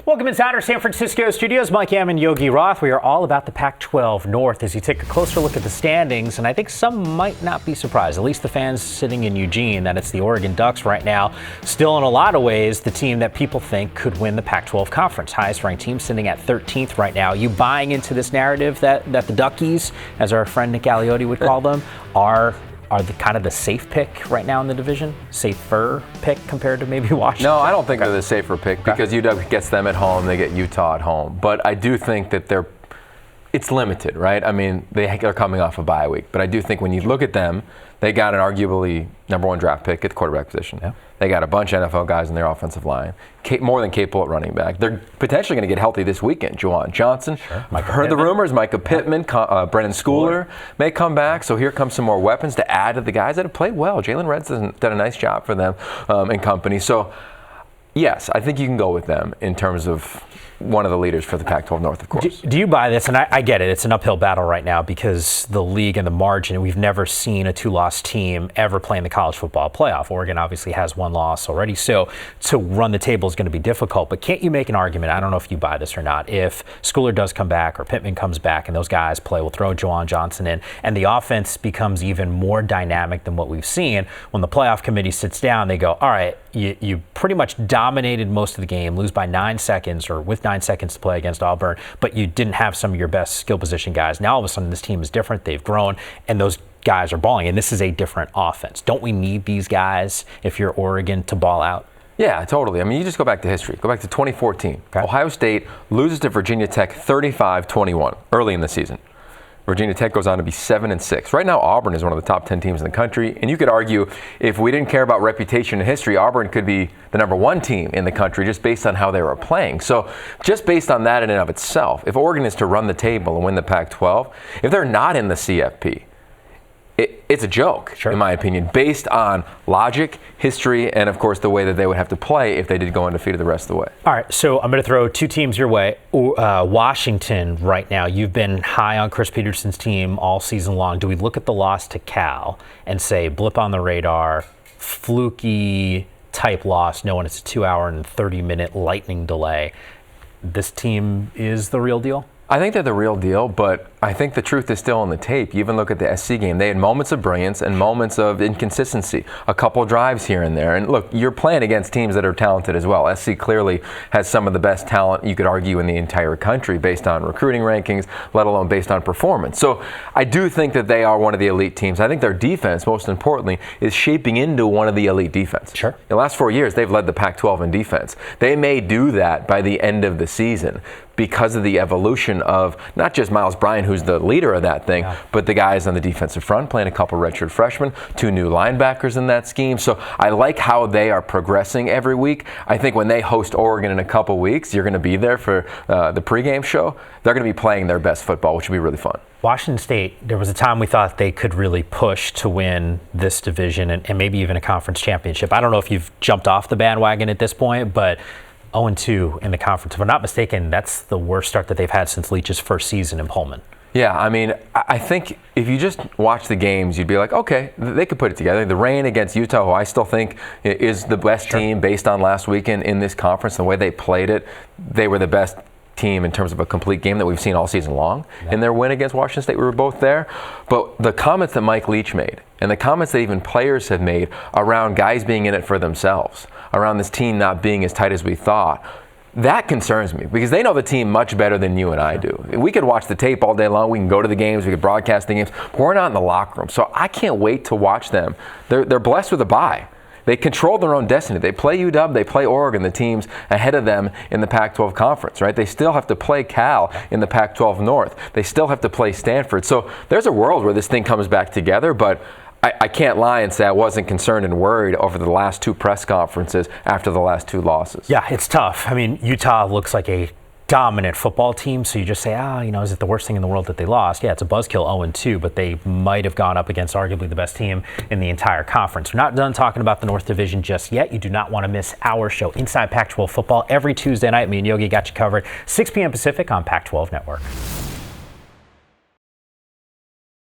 Welcome inside our San Francisco studios. Mike Am and Yogi Roth. We are all about the Pac-12 North as you take a closer look at the standings. And I think some might not be surprised, at least the fans sitting in Eugene, that it's the Oregon Ducks right now. Still, in a lot of ways, the team that people think could win the Pac-12 Conference. Highest ranked team sitting at 13th right now. You buying into this narrative that the Duckies, as our friend Nick Aliotti would call them, are the kind of the safe pick right now in the division? Safer pick compared to maybe Washington? No, I don't think they're the safer pick because UW gets them at home, they get Utah at home. But I do think that it's limited, right? I mean, they're coming off a bye week. But I do think when you look at them, they got an arguably #1 draft pick at the quarterback position. Yeah. They got a bunch of NFL guys in their offensive line, more than capable at running back. They're potentially going to get healthy this weekend. Juwan Johnson, I've heard the rumors. Micah Pittman, Brennan Schooler may come back. So here comes some more weapons to add to the guys that have played well. Jalen Red's done a nice job for them and company. So yes, I think you can go with them in terms of one of the leaders for the Pac-12 North, of course. Do you buy this? And I get it. It's an uphill battle right now because the league and the margin, we've never seen a two-loss team ever play in the college football playoff. Oregon obviously has one loss already, so to run the table is going to be difficult. But can't you make an argument, I don't know if you buy this or not, if Schooler does come back or Pittman comes back and those guys play, we'll throw Juwan Johnson in, and the offense becomes even more dynamic than what we've seen. When the playoff committee sits down, they go, all right, you pretty much dominated most of the game, lose by 9 seconds or with 9 seconds to play against Auburn, but you didn't have some of your best skill position guys. Now all of a sudden this team is different. They've grown, and those guys are balling, and this is a different offense. Don't we need these guys if you're Oregon to ball out? Yeah, totally. I mean, you just go back to history. Go back to 2014. Okay. Ohio State loses to Virginia Tech 35-21 early in the season. Virginia Tech goes on to be 7-6. Right now, Auburn is one of the top 10 teams in the country. And you could argue, if we didn't care about reputation and history, Auburn could be the #1 team in the country just based on how they were playing. So just based on that in and of itself, if Oregon is to run the table and win the Pac-12, if they're not in the CFP, it's a joke, in my opinion, based on logic, history, and, of course, the way that they would have to play if they did go undefeated the rest of the way. All right, so I'm going to throw two teams your way. Washington right now, you've been high on Chris Peterson's team all season long. Do we look at the loss to Cal and say, blip on the radar, fluky type loss, knowing it's a 2-hour and 30-minute lightning delay? This team is the real deal? I think they're the real deal, but I think the truth is still on the tape. You even look at the SC game. They had moments of brilliance and moments of inconsistency, a couple drives here and there. And look, you're playing against teams that are talented as well. SC clearly has some of the best talent, you could argue, in the entire country based on recruiting rankings, let alone based on performance. So I do think that they are one of the elite teams. I think their defense, most importantly, is shaping into one of the elite defenses. Sure. In the last 4 years, they've led the Pac-12 in defense. They may do that by the end of the season because of the evolution of not just Miles Bryant, who's the leader of that thing, but the guys on the defensive front, playing a couple redshirt freshmen, 2 new linebackers in that scheme. So I like how they are progressing every week. I think when they host Oregon in a couple weeks, you're going to be there for the pregame show. They're going to be playing their best football, which will be really fun. Washington State, there was a time we thought they could really push to win this division and maybe even a conference championship. I don't know if you've jumped off the bandwagon at this point, but 0-2 in the conference. If I'm not mistaken, that's the worst start that they've had since Leach's first season in Pullman. Yeah, I mean, I think if you just watch the games, you'd be like, okay, they could put it together. The rain against Utah, who I still think is the best team based on last weekend in this conference, the way they played it, they were the best team in terms of a complete game that we've seen all season long. In their win against Washington State, we were both there. But the comments that Mike Leach made and the comments that even players have made around guys being in it for themselves, around this team not being as tight as we thought, that concerns me because they know the team much better than you and I do. We could watch the tape all day long. We can go to the games. We could broadcast the games. But we're not in the locker room. So I can't wait to watch them. They're blessed with a bye. They control their own destiny. They play UW, they play Oregon, the teams ahead of them in the Pac-12 Conference, right? They still have to play Cal in the Pac-12 North. They still have to play Stanford. So there's a world where this thing comes back together, but I can't lie and say I wasn't concerned and worried over the last 2 press conferences after the last 2 losses. Yeah, it's tough. I mean, Utah looks like a dominant football team, so you just say, is it the worst thing in the world that they lost? Yeah, it's a buzzkill 0-2, but they might have gone up against arguably the best team in the entire conference. We're not done talking about the North Division just yet. You do not want to miss our show, Inside Pac-12 Football, every Tuesday night. Me and Yogi got you covered, 6 p.m. Pacific on Pac-12 Network.